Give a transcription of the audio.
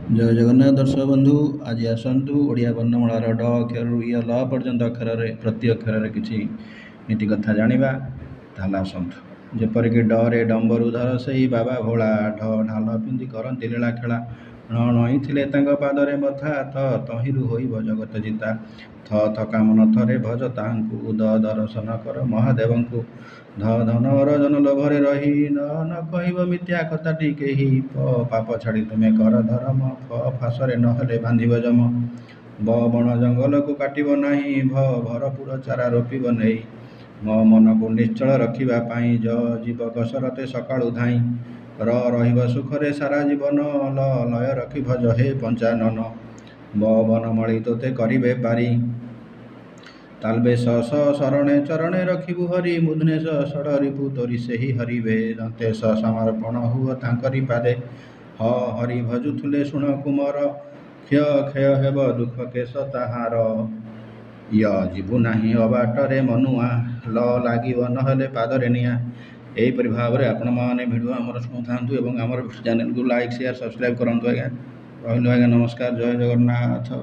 ଜୟ ଜଗନ୍ନାଥ ଦର୍ଶକ ବନ୍ଧୁ। ଆଜି ଆସନ୍ତୁ ଓଡ଼ିଆ ବର୍ଣ୍ଣମାଳାର ଡ଼ ଅକ୍ଷରରୁ ୟ ଲ ପର୍ଯ୍ୟନ୍ତ ଅକ୍ଷରରେ ପ୍ରତି ଅକ୍ଷରରେ କିଛି ନୀତି କଥା ଜାଣିବା। ତାହେଲେ ଆସନ୍ତୁ। ଯେପରିକି ଡରେ ଡମ୍ବରୁ ଧର ସେଇ ବାବା ଭୋଳା, ଢ ଢାଲ ପିନ୍ଧି କରନ୍ତି ଲୀଳା ଖେଳା, ଣ ନଇଁଥିଲେ ତାଙ୍କ ପାଦରେ ବଥା, ଥ ତହିଁରୁ ହୋଇବ ଜଗତ ଜିତା, ଥ ଥକାମନ ଥରେ ଭଜ ତାହାଙ୍କୁ, ଦ ଦର୍ଶନ କର ମହାଦେବଙ୍କୁ, ଧ ଧନ ଅରଜନ ଲୋଭରେ ରହି, ନ କହିବ ମିଥ୍ୟା କଥାଟି କେହି, ପ ପାପ ଛାଡ଼ି ତୁମେ କର ଧରମ, ଫ ଫାଶରେ ନହେଲେ ବାନ୍ଧିବ ଯମ, ବ ବଣ ଜଙ୍ଗଲକୁ କାଟିବ ନାହିଁ, ଭ ଭରପୁର ଚାରା ରୋପିବ ନେଇ, ମ ମନକୁ ନିଶ୍ଚଳ ରଖିବା ପାଇଁ, ଜ ଯିବ କସରତେ ସକାଳୁ ଧାଇଁ, ର ରହିବ ସୁଖରେ ସାରା ଜୀବନ, ଲ ଲୟ ରଖି ଭଜ ହେ ପଞ୍ଚାନନ, ବ ବନମଳି ତୋତେ କରିବେ ପାରି, ତାଲବେ ସ ଶରଣେ ଚରଣେ ରଖିବୁ ହରି, ମୁଧନେଶ ଷଡ଼ ରିପୁ ତୋରି ସେହି ହରିବେ, ଦନ୍ତେ ସମର୍ପଣ ହୁଅ ତାଙ୍କରି ପାଦେ, ହ ହରି ଭଜୁଥିଲେ ଶୁଣ କୁମର, କ୍ଷୟ କ୍ଷୟ ହେବ ଦୁଃଖ କେଶ ତାହାର, ୟ ଯିବୁ ନାହିଁ ଅବାଟରେ ମନୁଆ, ଲ ଲାଗିବ ନହେଲେ ପାଦରେ ନିଆଁ। ଏହିପରି ଭାବରେ ଆପଣମାନେ ଭିଡ଼ିଓ ଆମର ଶୁଣୁଥାନ୍ତୁ ଏବଂ ଆମର ଚ୍ୟାନେଲକୁ ଲାଇକ୍ ସେୟାର ସବସ୍କ୍ରାଇବ୍ କରନ୍ତୁ ଆଜ୍ଞା। ରହିଲୁ ଆଜ୍ଞା, ନମସ୍କାର, ଜୟ ଜଗନ୍ନାଥ।